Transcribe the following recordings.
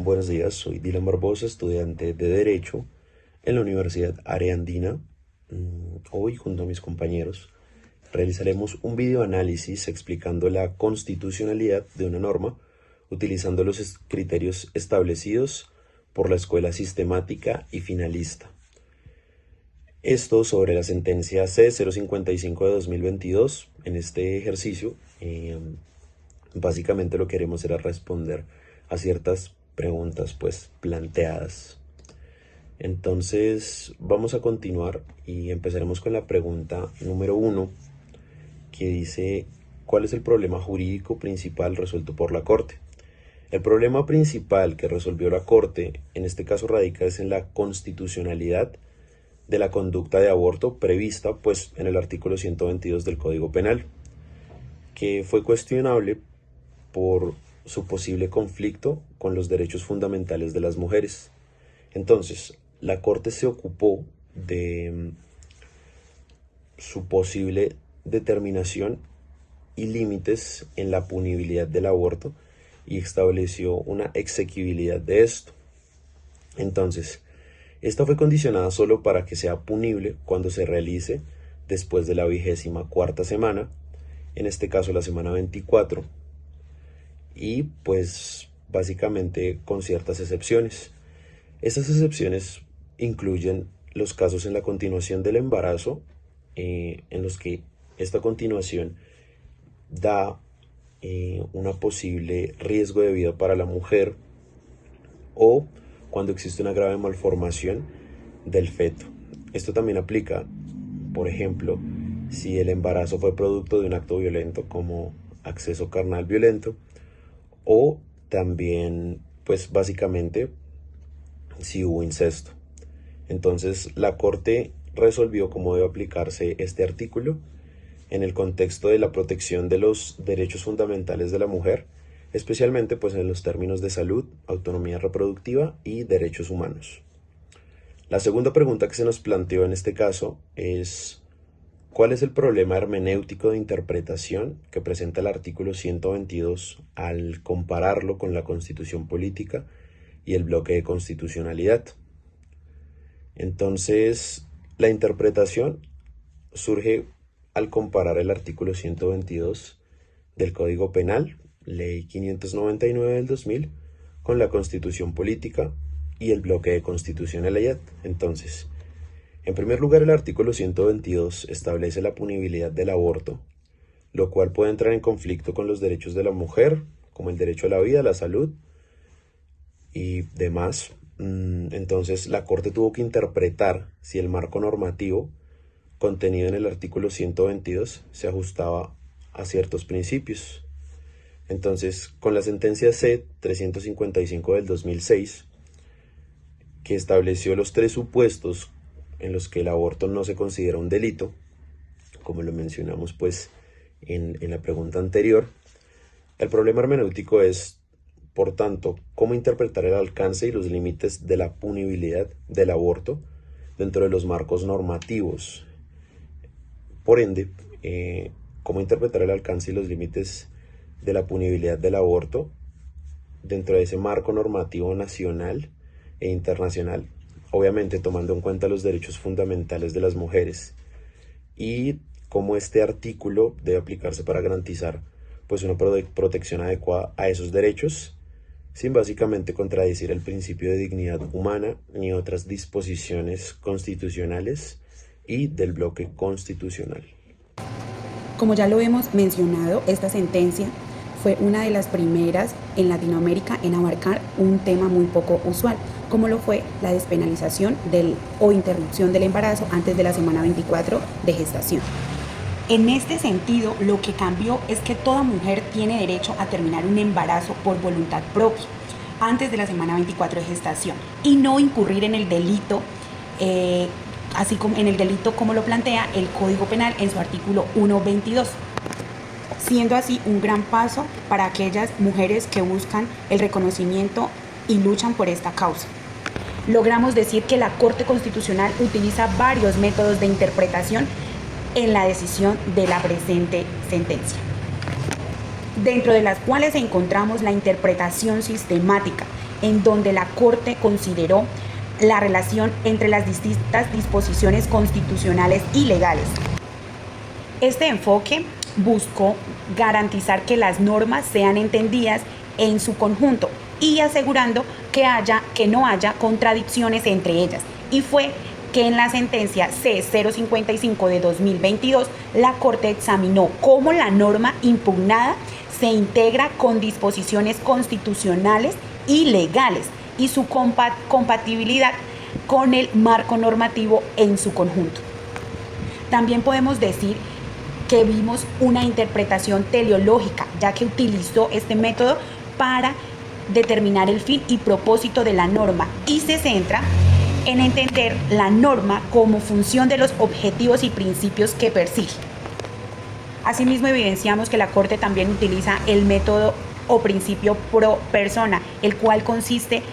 Buenos días, soy Dylan Barbosa, estudiante de Derecho en la Universidad Área Andina. Hoy, junto a mis compañeros, realizaremos un videoanálisis explicando la constitucionalidad de una norma utilizando los criterios establecidos por la Escuela Sistemática y Finalista. Esto sobre la sentencia C-055 de 2022. En este ejercicio, básicamente lo que queremos era responder a ciertas preguntas pues planteadas. Entonces vamos a continuar y empezaremos con la pregunta número 1, que dice: ¿cuál es el problema jurídico principal resuelto por la Corte? El problema principal que resolvió la Corte en este caso radica en la constitucionalidad de la conducta de aborto prevista pues en el artículo 122 del Código Penal, que fue cuestionable por su posible conflicto con los derechos fundamentales de las mujeres. Entonces, la Corte se ocupó de su posible determinación y límites en la punibilidad del aborto y estableció una exequibilidad de esto. Entonces, esta fue condicionada solo para que sea punible cuando se realice después de la 24ª semana, en este caso la semana 24, y pues básicamente con ciertas excepciones. Estas excepciones incluyen los casos en la continuación del embarazo, en los que esta continuación da una posible riesgo de vida para la mujer, o cuando existe una grave malformación del feto. Esto también aplica, por ejemplo, si el embarazo fue producto de un acto violento como acceso carnal violento, o también pues básicamente si hubo incesto. Entonces la Corte resolvió cómo debe aplicarse este artículo en el contexto de la protección de los derechos fundamentales de la mujer, especialmente pues en los términos de salud, autonomía reproductiva y derechos humanos. La segunda pregunta que se nos planteó en este caso es: ¿cuál es el problema hermenéutico de interpretación que presenta el artículo 122 al compararlo con la Constitución Política y el bloque de constitucionalidad? Entonces, la interpretación surge al comparar el artículo 122 del Código Penal, Ley 599 del 2000, con la Constitución Política y el bloque de constitucionalidad. Entonces, en primer lugar, el artículo 122 establece la punibilidad del aborto, lo cual puede entrar en conflicto con los derechos de la mujer, como el derecho a la vida, a la salud y demás. Entonces, la Corte tuvo que interpretar si el marco normativo contenido en el artículo 122 se ajustaba a ciertos principios. Entonces, con la sentencia C-355 del 2006, que estableció los 3 supuestos en los que el aborto no se considera un delito, como lo mencionamos pues en la pregunta anterior, el problema hermenéutico es, por tanto, cómo interpretar el alcance y los límites de la punibilidad del aborto dentro de los marcos normativos. Por ende, cómo interpretar el alcance y los límites de la punibilidad del aborto dentro de ese marco normativo nacional e internacional, obviamente tomando en cuenta los derechos fundamentales de las mujeres, y cómo este artículo debe aplicarse para garantizar pues una protección adecuada a esos derechos, sin básicamente contradecir el principio de dignidad humana ni otras disposiciones constitucionales y del bloque constitucional. Como ya lo hemos mencionado, esta sentencia fue una de las primeras en Latinoamérica en abarcar un tema muy poco usual, como lo fue la despenalización o interrupción del embarazo antes de la semana 24 de gestación. En este sentido, lo que cambió es que toda mujer tiene derecho a terminar un embarazo por voluntad propia antes de la semana 24 de gestación y no incurrir en el delito, así como en el delito como lo plantea el Código Penal en su artículo 122. Siendo así un gran paso para aquellas mujeres que buscan el reconocimiento y luchan por esta causa. Logramos decir que la Corte Constitucional utiliza varios métodos de interpretación en la decisión de la presente sentencia, dentro de las cuales encontramos la interpretación sistemática, en donde la Corte consideró la relación entre las distintas disposiciones constitucionales y legales. Este enfoque buscó garantizar que las normas sean entendidas en su conjunto y asegurando que no haya contradicciones entre ellas. Y fue que en la sentencia C-055 de 2022, la Corte examinó cómo la norma impugnada se integra con disposiciones constitucionales y legales y su compatibilidad con el marco normativo en su conjunto. También podemos decir que vimos una interpretación teleológica, ya que utilizó este método para determinar el fin y propósito de la norma y se centra en entender la norma como función de los objetivos y principios que persigue. Asimismo, evidenciamos que la Corte también utiliza el método o principio pro persona, el cual consiste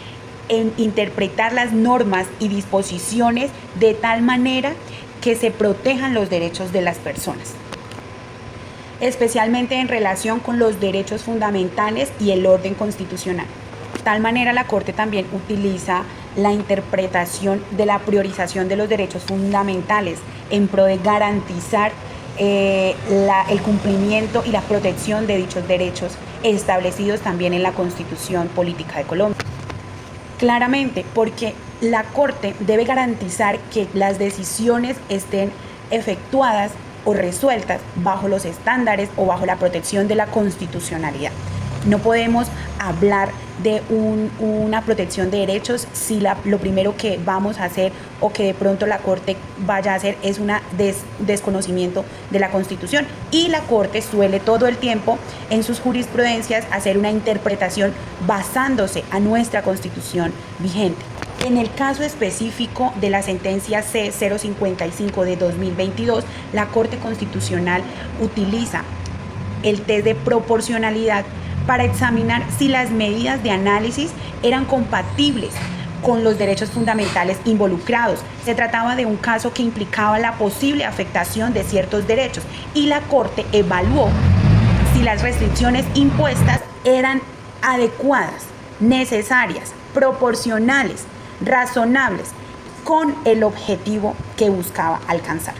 en interpretar las normas y disposiciones de tal manera que se protejan los derechos de las personas, especialmente en relación con los derechos fundamentales y el orden constitucional. De tal manera, la Corte también utiliza la interpretación de la priorización de los derechos fundamentales en pro de garantizar el cumplimiento y la protección de dichos derechos establecidos también en la Constitución Política de Colombia. Claramente, porque la Corte debe garantizar que las decisiones estén efectuadas o resueltas bajo los estándares o bajo la protección de la constitucionalidad. No podemos hablar de una protección de derechos si lo primero que vamos a hacer o que de pronto la Corte vaya a hacer es un desconocimiento de la Constitución. Y la Corte suele todo el tiempo en sus jurisprudencias hacer una interpretación basándose a nuestra Constitución vigente. En el caso específico de la sentencia C-055 de 2022, la Corte Constitucional utiliza el test de proporcionalidad para examinar si las medidas de análisis eran compatibles con los derechos fundamentales involucrados. Se trataba de un caso que implicaba la posible afectación de ciertos derechos y la Corte evaluó si las restricciones impuestas eran adecuadas, necesarias, proporcionales, razonables con el objetivo que buscaba alcanzar.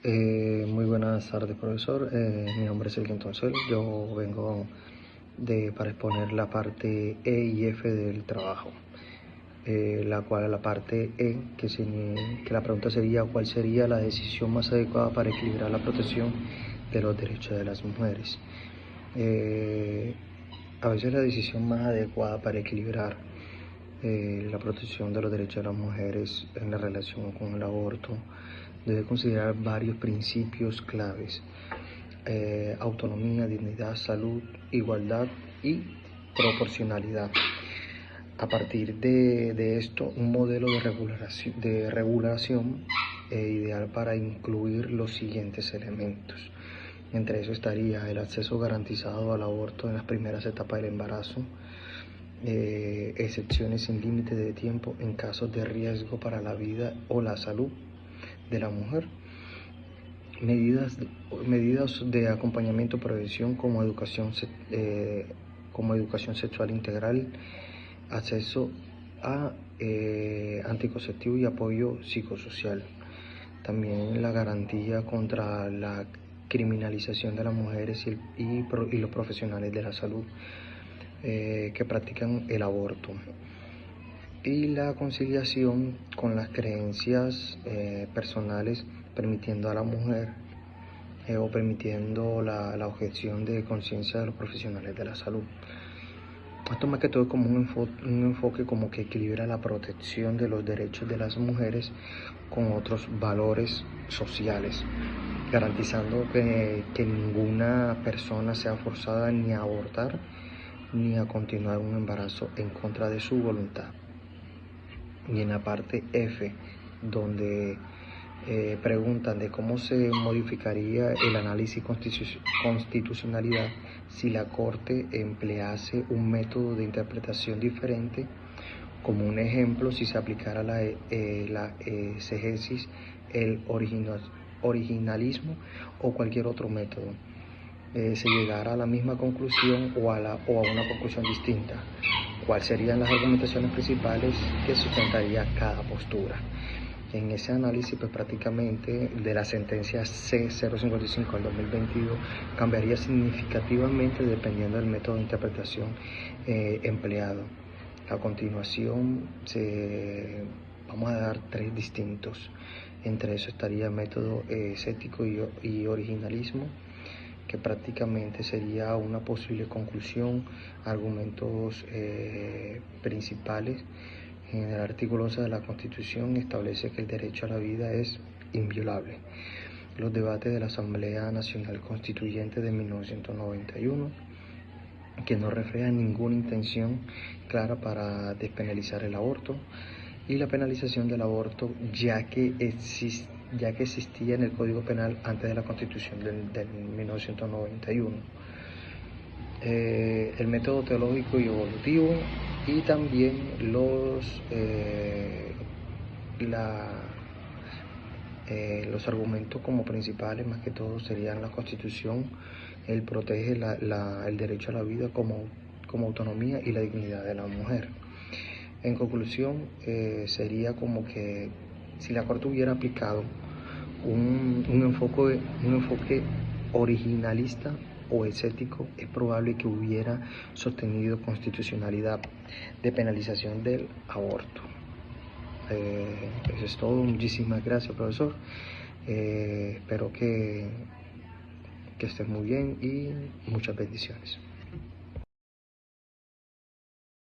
Muy buenas tardes, profesor. Mi nombre es Elkin Toncel. Yo vengo para exponer la parte E y F del trabajo. La parte E, que la pregunta sería ¿cuál sería la decisión más adecuada para equilibrar la protección de los derechos de las mujeres? A veces la decisión más adecuada para equilibrar la protección de los derechos de las mujeres en la relación con el aborto debe considerar varios principios claves: autonomía, dignidad, salud, igualdad y proporcionalidad. A partir de esto, un modelo de regulación ideal para incluir los siguientes elementos. Entre eso estaría el acceso garantizado al aborto en las primeras etapas del embarazo, excepciones sin límite de tiempo en casos de riesgo para la vida o la salud de la mujer, medidas de acompañamiento y prevención como educación sexual integral, acceso a anticonceptivo y apoyo psicosocial. También la garantía contra la criminalización de las mujeres y los profesionales de la salud que practican el aborto, y la conciliación con las creencias personales, permitiendo a la mujer o permitiendo la objeción de conciencia de los profesionales de la salud. Esto más que todo es como un enfoque como que equilibra la protección de los derechos de las mujeres con otros valores sociales, garantizando que ninguna persona sea forzada ni a abortar ni a continuar un embarazo en contra de su voluntad. Y en la parte F, donde preguntan de cómo se modificaría el análisis constitucionalidad si la Corte emplease un método de interpretación diferente, como un ejemplo, si se aplicara la exégesis, el originalismo o cualquier otro método. se llegara a la misma conclusión o a una conclusión distinta. ¿Cuáles serían las argumentaciones principales que sustentaría cada postura? En ese análisis, pues prácticamente de la sentencia C055 del 2022 cambiaría significativamente dependiendo del método de interpretación empleado. A continuación, vamos a dar 3 distintos. Entre eso estaría el método escético y originalismo, que prácticamente sería una posible conclusión, argumentos principales. En el artículo 11 de la Constitución establece que el derecho a la vida es inviolable. Los debates de la Asamblea Nacional Constituyente de 1991, que no reflejan ninguna intención clara para despenalizar el aborto, y la penalización del aborto, ya que existía en el Código Penal antes de la Constitución del 1991. El método teológico y evolutivo, y también los argumentos como principales, más que todo, serían la Constitución. Él protege el derecho a la vida como autonomía y la dignidad de la mujer. En conclusión, sería como que si la Corte hubiera aplicado un enfoque originalista o escético, es probable que hubiera sostenido constitucionalidad de penalización del aborto. Eso es todo. Muchísimas gracias, profesor. Espero que estés muy bien y muchas bendiciones.